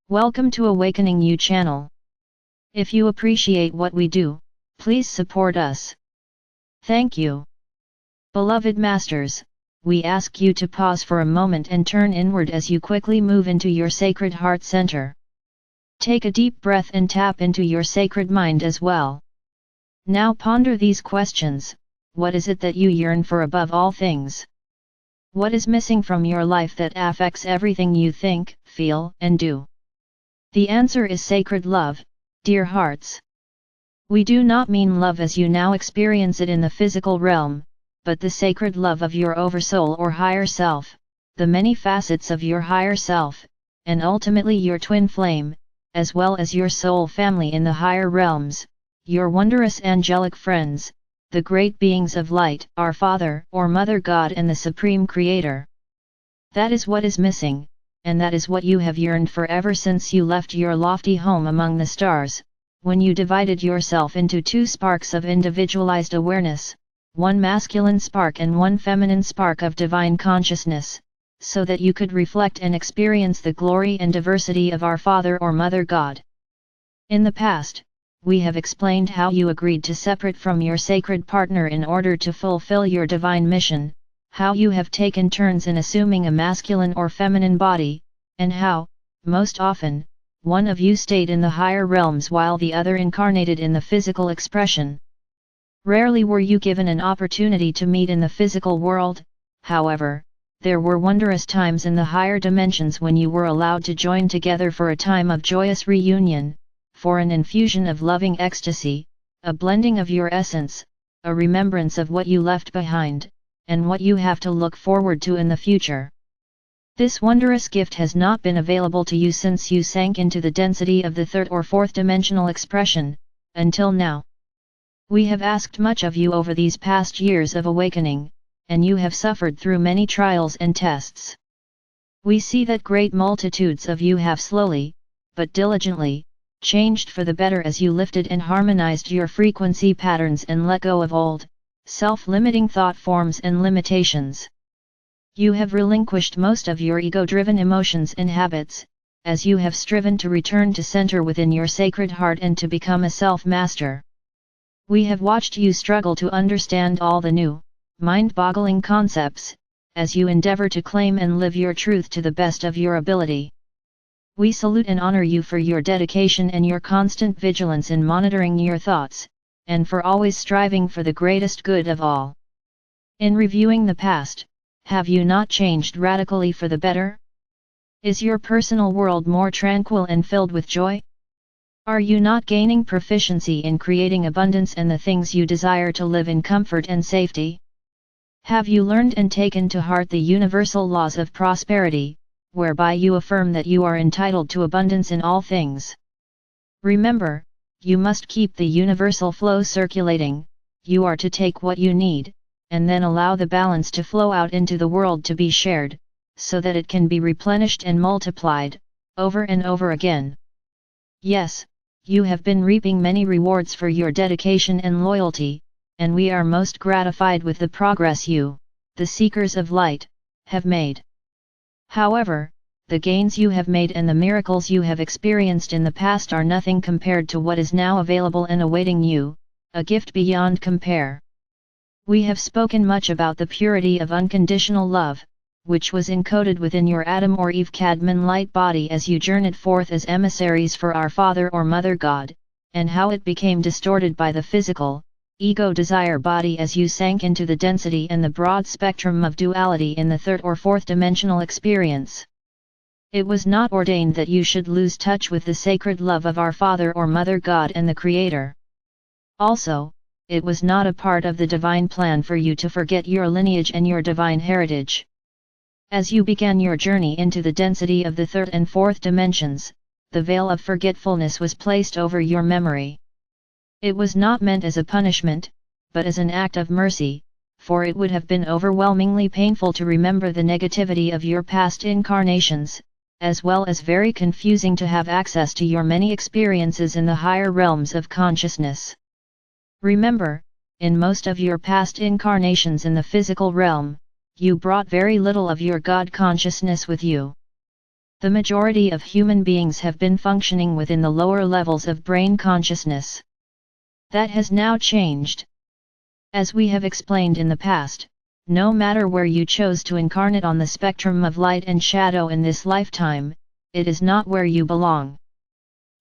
Welcome to Awakening You channel. If you appreciate what we do, please support us. Thank you. Beloved Masters, we ask you to pause for a moment and turn inward as you quickly move into your sacred heart center. Take a deep breath and tap into your sacred mind as well. Now ponder these questions. What is it that you yearn for above all things? What is missing from your life that affects everything you think, feel, and do? The answer is sacred love, dear hearts. We do not mean love as you now experience it in the physical realm, but the sacred love of your oversoul or higher self, the many facets of your higher self, and ultimately your twin flame, as well as your soul family in the higher realms, your wondrous angelic friends, the great beings of light, our Father or Mother God and the Supreme Creator. That is what is missing, and that is what you have yearned for ever since you left your lofty home among the stars, when you divided yourself into two sparks of individualized awareness, one masculine spark and one feminine spark of divine consciousness, so that you could reflect and experience the glory and diversity of our Father or Mother God. In the past, we have explained how you agreed to separate from your sacred partner in order to fulfill your divine mission, how you have taken turns in assuming a masculine or feminine body, and how, most often, one of you stayed in the higher realms while the other incarnated in the physical expression. Rarely were you given an opportunity to meet in the physical world, however, there were wondrous times in the higher dimensions when you were allowed to join together for a time of joyous reunion, for an infusion of loving ecstasy, a blending of your essence, a remembrance of what you left behind, and what you have to look forward to in the future. This wondrous gift has not been available to you since you sank into the density of the third or fourth dimensional expression, until now. We have asked much of you over these past years of awakening, and you have suffered through many trials and tests. We see that great multitudes of you have slowly, but diligently, changed for the better as you lifted and harmonized your frequency patterns and let go of old, self-limiting thought forms and limitations. You have relinquished most of your ego-driven emotions and habits, as you have striven to return to center within your sacred heart and to become a self-master. We have watched you struggle to understand all the new, mind-boggling concepts, as you endeavor to claim and live your truth to the best of your ability. We salute and honor you for your dedication and your constant vigilance in monitoring your thoughts, and for always striving for the greatest good of all. In reviewing the past, have you not changed radically for the better? Is your personal world more tranquil and filled with joy? Are you not gaining proficiency in creating abundance and the things you desire to live in comfort and safety? Have you learned and taken to heart the universal laws of prosperity, whereby you affirm that you are entitled to abundance in all things? Remember, you must keep the universal flow circulating. You are to take what you need, and then allow the balance to flow out into the world to be shared, so that it can be replenished and multiplied, over and over again. Yes, you have been reaping many rewards for your dedication and loyalty, and we are most gratified with the progress you, the seekers of light, have made. However, the gains you have made and the miracles you have experienced in the past are nothing compared to what is now available and awaiting you, a gift beyond compare. We have spoken much about the purity of unconditional love, which was encoded within your Adam or Eve Cadman light body as you journeyed forth as emissaries for our Father or Mother God, and how it became distorted by the physical, ego desire body as you sank into the density and the broad spectrum of duality in the third or fourth dimensional experience. It was not ordained that you should lose touch with the sacred love of our Father or Mother God and the Creator. Also, it was not a part of the divine plan for you to forget your lineage and your divine heritage. As you began your journey into the density of the third and fourth dimensions, the veil of forgetfulness was placed over your memory. It was not meant as a punishment, but as an act of mercy, for it would have been overwhelmingly painful to remember the negativity of your past incarnations, as well as very confusing to have access to your many experiences in the higher realms of consciousness. Remember, in most of your past incarnations in the physical realm, you brought very little of your God consciousness with you. The majority of human beings have been functioning within the lower levels of brain consciousness. That has now changed. As we have explained in the past, no matter where you chose to incarnate on the spectrum of light and shadow in this lifetime, it is not where you belong.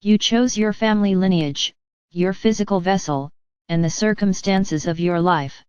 You chose your family lineage, your physical vessel, and the circumstances of your life.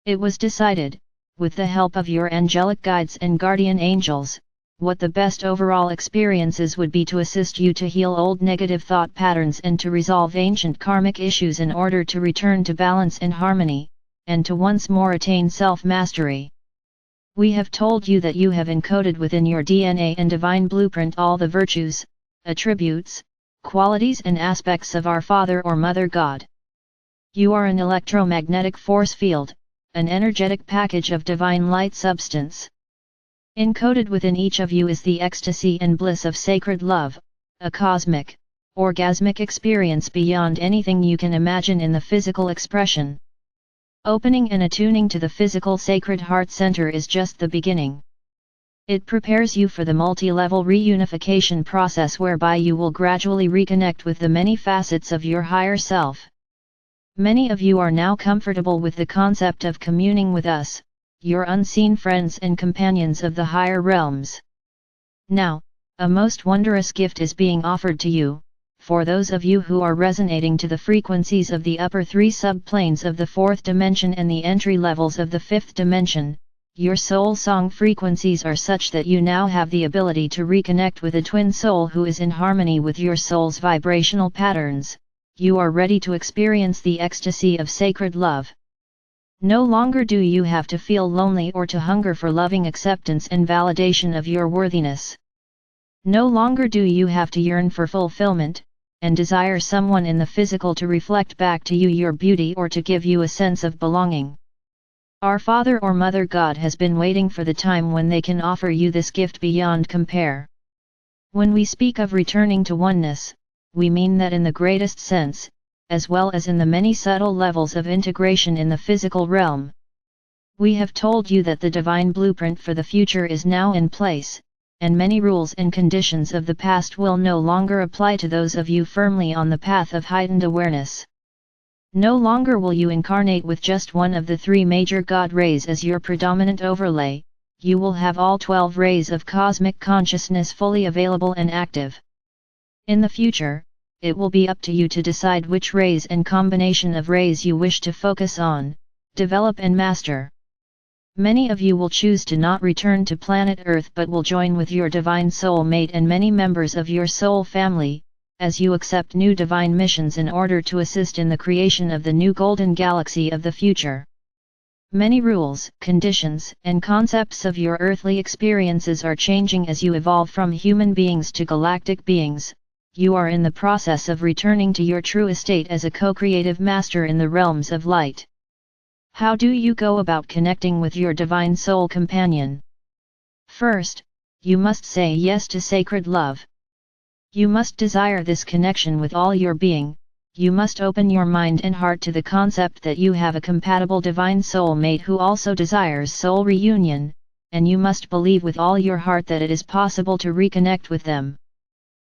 It was decided, with the help of your angelic guides and guardian angels, what the best overall experiences would be to assist you to heal old negative thought patterns and to resolve ancient karmic issues in order to return to balance and harmony, and to once more attain self-mastery. We have told you that you have encoded within your DNA and divine blueprint all the virtues, attributes, qualities and aspects of our Father or Mother God. You are an electromagnetic force field, an energetic package of divine light substance. Encoded within each of you is the ecstasy and bliss of sacred love, a cosmic, orgasmic experience beyond anything you can imagine in the physical expression. Opening and attuning to the physical sacred heart center is just the beginning. It prepares you for the multi-level reunification process whereby you will gradually reconnect with the many facets of your higher self. Many of you are now comfortable with the concept of communing with us, your unseen friends and companions of the higher realms. Now, a most wondrous gift is being offered to you, for those of you who are resonating to the frequencies of the upper three subplanes of the fourth dimension and the entry levels of the fifth dimension. Your soul song frequencies are such that you now have the ability to reconnect with a twin soul who is in harmony with your soul's vibrational patterns. You are ready to experience the ecstasy of sacred love. No longer do you have to feel lonely or to hunger for loving acceptance and validation of your worthiness. No longer do you have to yearn for fulfillment, and desire someone in the physical to reflect back to you your beauty or to give you a sense of belonging. Our Father or Mother God has been waiting for the time when they can offer you this gift beyond compare. When we speak of returning to oneness, we mean that in the greatest sense, as well as in the many subtle levels of integration in the physical realm. We have told you that the divine blueprint for the future is now in place, and many rules and conditions of the past will no longer apply to those of you firmly on the path of heightened awareness. No longer will you incarnate with just one of the three major God rays as your predominant overlay, you will have all 12 rays of cosmic consciousness fully available and active. In the future, it will be up to you to decide which rays and combination of rays you wish to focus on, develop and master. Many of you will choose to not return to planet Earth but will join with your divine soulmate and many members of your soul family, as you accept new divine missions in order to assist in the creation of the new golden galaxy of the future. Many rules, conditions, and concepts of your earthly experiences are changing as you evolve from human beings to galactic beings. You are in the process of returning to your true estate as a co-creative master in the realms of light. How do you go about connecting with your divine soul companion? First, you must say yes to sacred love. You must desire this connection with all your being. You must open your mind and heart to the concept that you have a compatible divine soulmate who also desires soul reunion, and you must believe with all your heart that it is possible to reconnect with them.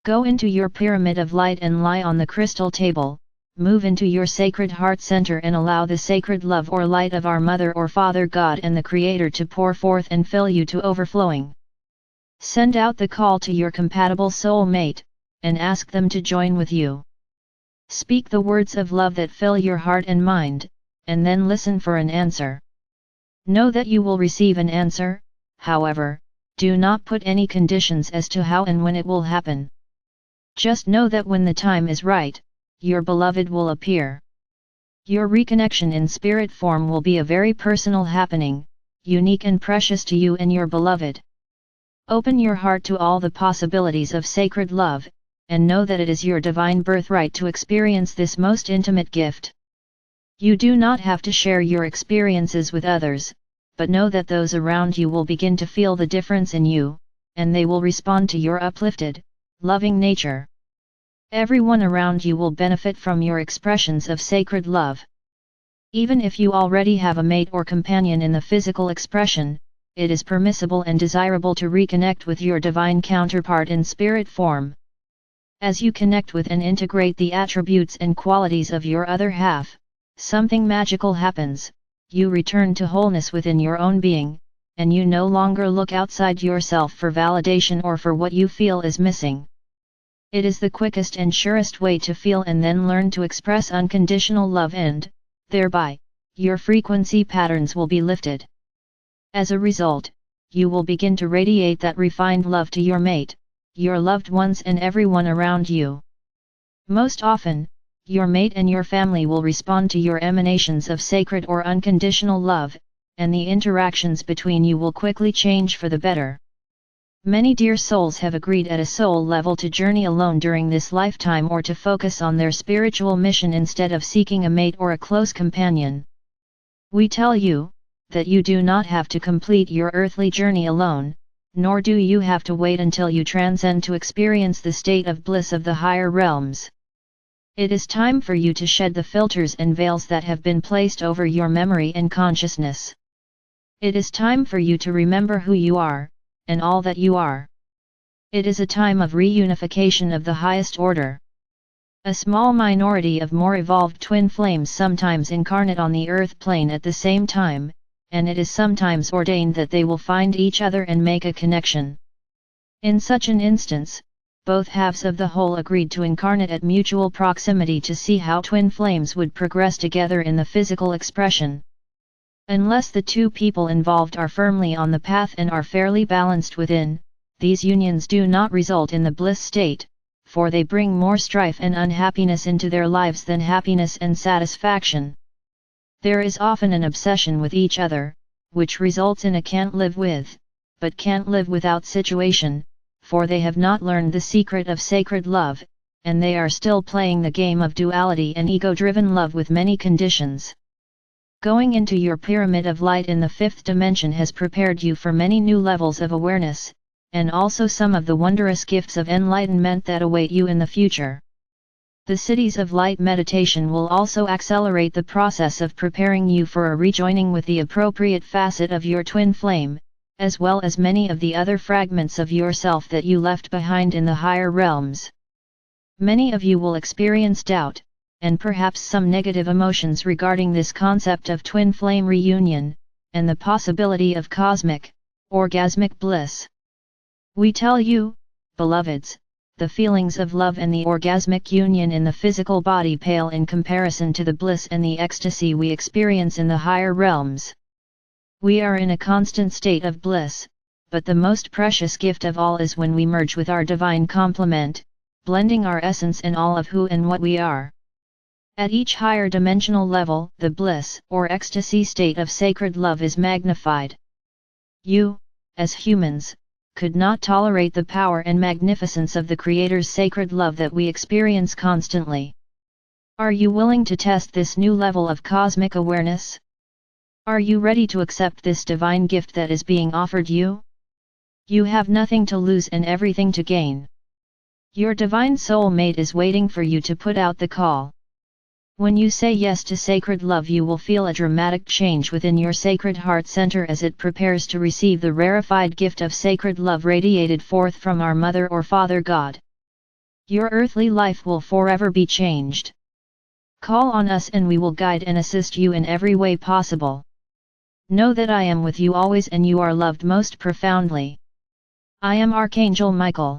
Go into your pyramid of light and lie on the crystal table, move into your sacred heart center and allow the sacred love or light of our Mother or Father God and the Creator to pour forth and fill you to overflowing. Send out the call to your compatible soulmate, and ask them to join with you. Speak the words of love that fill your heart and mind, and then listen for an answer. Know that you will receive an answer, however, do not put any conditions as to how and when it will happen. Just know that when the time is right, your beloved will appear. Your reconnection in spirit form will be a very personal happening, unique and precious to you and your beloved. Open your heart to all the possibilities of sacred love, and know that it is your divine birthright to experience this most intimate gift. You do not have to share your experiences with others, but know that those around you will begin to feel the difference in you, and they will respond to your uplifted, loving nature. Everyone around you will benefit from your expressions of sacred love. Even if you already have a mate or companion in the physical expression, it is permissible and desirable to reconnect with your divine counterpart in spirit form. As you connect with and integrate the attributes and qualities of your other half, something magical happens. You return to wholeness within your own being, and you no longer look outside yourself for validation or for what you feel is missing. It is the quickest and surest way to feel and then learn to express unconditional love, and, thereby, your frequency patterns will be lifted. As a result, you will begin to radiate that refined love to your mate, your loved ones and everyone around you. Most often, your mate and your family will respond to your emanations of sacred or unconditional love, and the interactions between you will quickly change for the better. Many dear souls have agreed at a soul level to journey alone during this lifetime or to focus on their spiritual mission instead of seeking a mate or a close companion. We tell you that you do not have to complete your earthly journey alone, nor do you have to wait until you transcend to experience the state of bliss of the higher realms. It is time for you to shed the filters and veils that have been placed over your memory and consciousness. It is time for you to remember who you are, and all that you are. It is a time of reunification of the highest order. A small minority of more evolved twin flames sometimes incarnate on the earth plane at the same time, and it is sometimes ordained that they will find each other and make a connection. In such an instance, both halves of the whole agreed to incarnate at mutual proximity to see how twin flames would progress together in the physical expression. Unless the two people involved are firmly on the path and are fairly balanced within, these unions do not result in the bliss state, for they bring more strife and unhappiness into their lives than happiness and satisfaction. There is often an obsession with each other, which results in a can't live with, but can't live without situation, for they have not learned the secret of sacred love, and they are still playing the game of duality and ego-driven love with many conditions. Going into your pyramid of light in the fifth dimension has prepared you for many new levels of awareness, and also some of the wondrous gifts of enlightenment that await you in the future. The Cities of Light meditation will also accelerate the process of preparing you for a rejoining with the appropriate facet of your twin flame, as well as many of the other fragments of yourself that you left behind in the higher realms. Many of you will experience doubt, and perhaps some negative emotions regarding this concept of twin flame reunion, and the possibility of cosmic, orgasmic bliss. We tell you, beloveds, the feelings of love and the orgasmic union in the physical body pale in comparison to the bliss and the ecstasy we experience in the higher realms. We are in a constant state of bliss, but the most precious gift of all is when we merge with our divine complement, blending our essence and all of who and what we are. At each higher dimensional level, the bliss or ecstasy state of sacred love is magnified. You, as humans, could not tolerate the power and magnificence of the Creator's sacred love that we experience constantly. Are you willing to test this new level of cosmic awareness? Are you ready to accept this divine gift that is being offered you? You have nothing to lose and everything to gain. Your divine soulmate is waiting for you to put out the call. When you say yes to sacred love, you will feel a dramatic change within your sacred heart center as it prepares to receive the rarefied gift of sacred love radiated forth from our Mother or Father God. Your earthly life will forever be changed. Call on us and we will guide and assist you in every way possible. Know that I am with you always and you are loved most profoundly. I am Archangel Michael.